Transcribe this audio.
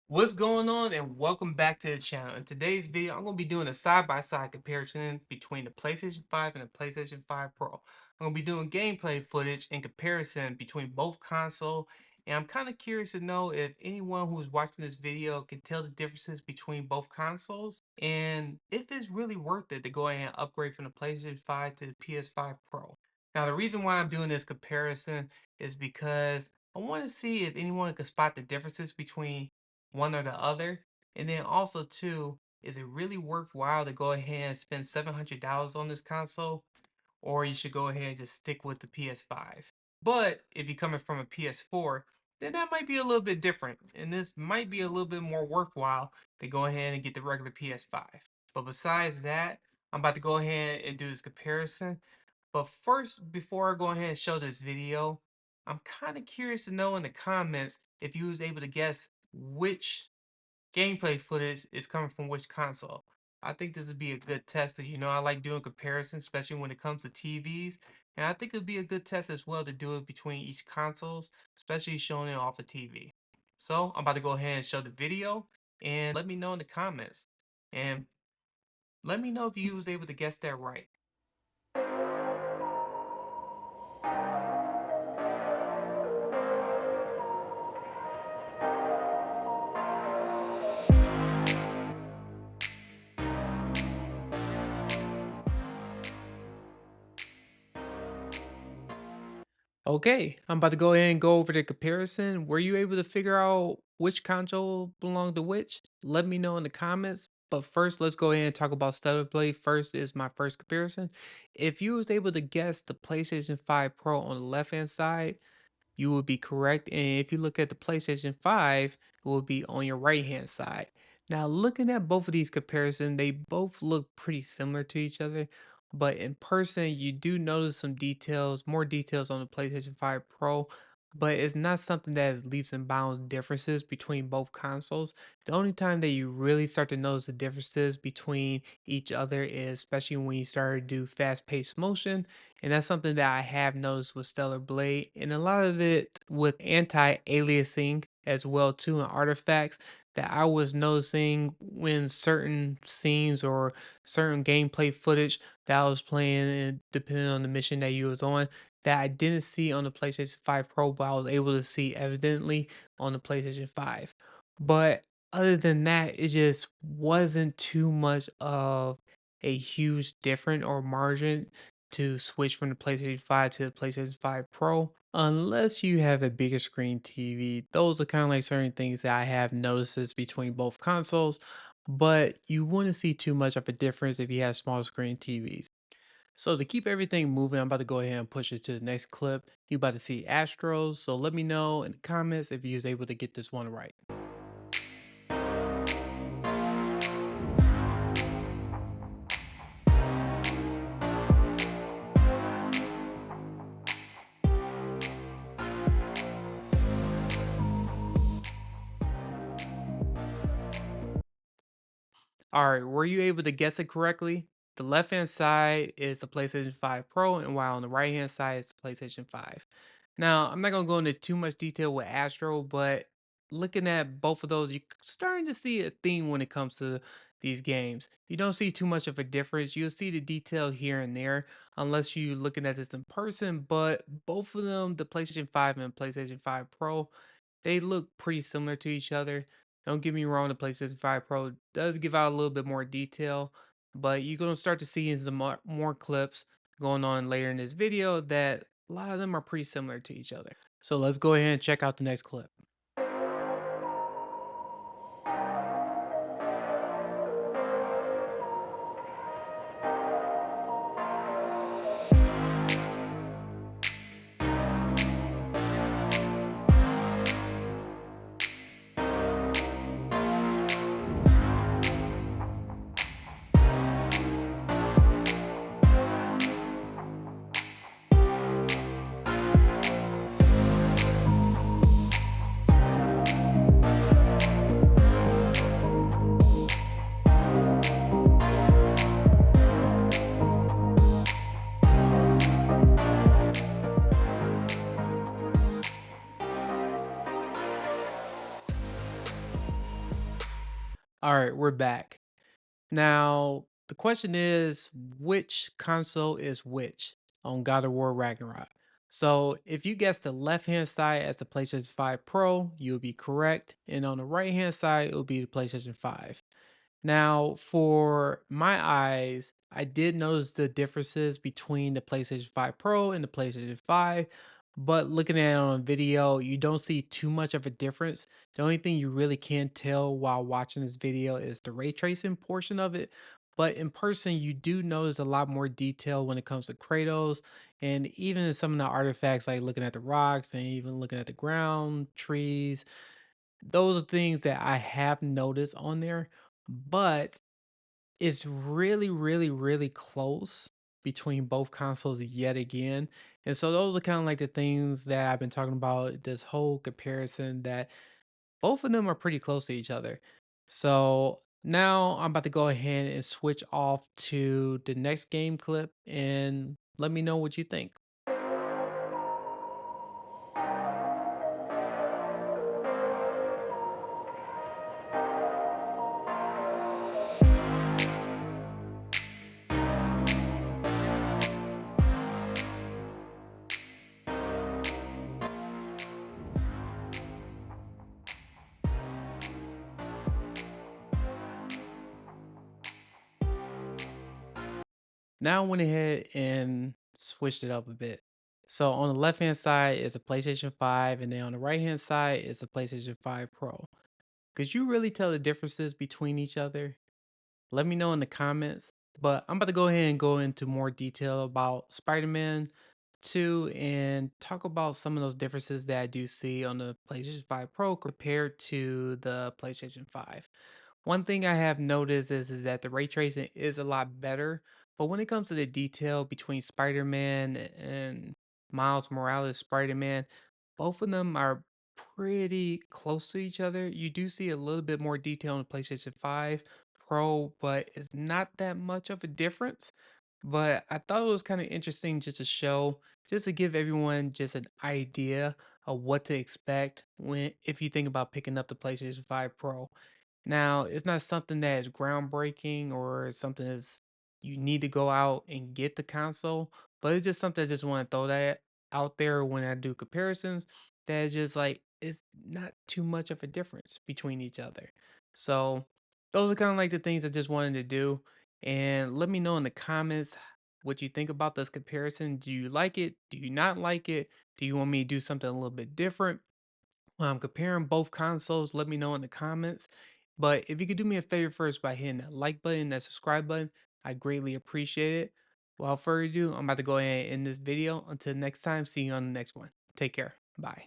What's going on, and welcome back to the channel. In today's video, I'm going to be doing a side-by-side comparison between the PlayStation 5 and the PlayStation 5 Pro. I'm going to be doing gameplay footage in comparison between both console, and I'm kind of curious to know if anyone who's watching this video can tell the differences between both consoles, and if it's really worth it to go ahead and upgrade from the PlayStation 5 to the PS5 Pro. Now, the reason why I'm doing this comparison is because I want to see if anyone can spot the differences between one or the other. And then also too, is it really worthwhile to go ahead and spend $700 on this console? Or you should go ahead and just stick with the PS5. But if you're coming from a PS4, then that might be a little bit different. And this might be a little bit more worthwhile to go ahead and get the regular PS5. But besides that, I'm about to go ahead and do this comparison. But first, before I go ahead and show this video, I'm kind of curious to know in the comments if you was able to guess which gameplay footage is coming from which console. I think this would be a good test. I like doing comparisons, especially when it comes to TVs. And I think it would be a good test as well to do it between each consoles, especially showing it off a TV. So I'm about to go ahead and show the video and let me know in the comments. And let me know if you was able to guess that right. Okay, I'm about to go ahead and go over the comparison. Were you able to figure out which console belonged to which? Let me know in the comments. But first, let's go ahead and talk about Stellar Blade. First is my first comparison. If you was able to guess the PlayStation 5 Pro on the left hand side, you would be correct. And if you look at the PlayStation 5, it will be on your right hand side. Now, looking at both of these comparisons, they both look pretty similar to each other. But in person, you do notice some details, more details on the PlayStation 5 Pro. But it's not something that is leaps and bounds differences between both consoles. The only time that you really start to notice the differences between each other is especially when you start to do fast paced motion, and that's something that I have noticed with Stellar Blade, and a lot of it with anti-aliasing as well too, and artifacts that I was noticing when certain scenes or certain gameplay footage that I was playing, and depending on the mission that you was on, that I didn't see on the PlayStation 5 Pro, but I was able to see evidently on the PlayStation 5. But other than that, it just wasn't too much of a huge difference or margin to switch from the PlayStation 5 to the PlayStation 5 Pro, unless you have a bigger screen TV. Those are kind of like certain things that I have notices between both consoles, but you wouldn't see too much of a difference if you have small screen TVs. So to keep everything moving, I'm about to go ahead and push it to the next clip. You about to see Astro, so let me know in the comments if you was able to get this one right. All right, were you able to guess it correctly? The left hand side is the PlayStation 5 Pro, and while on the right hand side is the PlayStation 5. Now, I'm not going to go into too much detail with Astro, but looking at both of those, you're starting to see a theme when it comes to these games. You don't see too much of a difference. You'll see the detail here and there, unless you're looking at this in person, but both of them, the PlayStation 5 and PlayStation 5 Pro, they look pretty similar to each other. Don't get me wrong, the PlayStation 5 Pro does give out a little bit more detail, but you're going to start to see in some more clips going on later in this video that a lot of them are pretty similar to each other. So let's go ahead and check out the next clip. All right, we're back. Now, the question is which console is which on God of War Ragnarok? So, if you guess the left hand side as the PlayStation 5 Pro, you'll be correct. And on the right hand side, it'll be the PlayStation 5. Now, for my eyes, I did notice the differences between the PlayStation 5 Pro and the PlayStation 5, but looking at it on video, you don't see too much of a difference. The only thing you really can tell while watching this video is the ray tracing portion of it. But in person, you do notice a lot more detail when it comes to Kratos and even some of the artifacts, like looking at the rocks and even looking at the ground, trees. Those are things that I have noticed on there, but it's really, really, really close between both consoles yet again. And so those are kind of like the things that I've been talking about this whole comparison that both of them are pretty close to each other. So now I'm about to go ahead and switch off to the next game clip and let me know what you think. Now I went ahead and switched it up a bit. So on the left hand side is a PlayStation 5, and then on the right hand side is a PlayStation 5 Pro. Could you really tell the differences between each other? Let me know in the comments. But I'm about to go ahead and go into more detail about Spider-Man 2 and talk about some of those differences that I do see on the PlayStation 5 Pro compared to the PlayStation 5. One thing I have noticed is that the ray tracing is a lot better, but when it comes to the detail between Spider-Man and Miles Morales Spider-Man, both of them are pretty close to each other. You do see a little bit more detail on the PlayStation 5 Pro, but it's not that much of a difference. But I thought it was kind of interesting just to show, just to give everyone just an idea of what to expect when if you think about picking up the PlayStation 5 Pro. Now, it's not something that is groundbreaking or something that's you need to go out and get the console, but it's just something I just want to throw that out there when I do comparisons. That is just like it's not too much of a difference between each other. So those are kind of like the things I just wanted to do. And let me know in the comments what you think about this comparison. Do you like it? Do you not like it? Do you want me to do something a little bit different? Comparing both consoles, let me know in the comments. But if you could do me a favor first by hitting that like button, that subscribe button, I greatly appreciate it. Without further ado, I'm about to go ahead and end this video. Until next time, see you on the next one. Take care. Bye.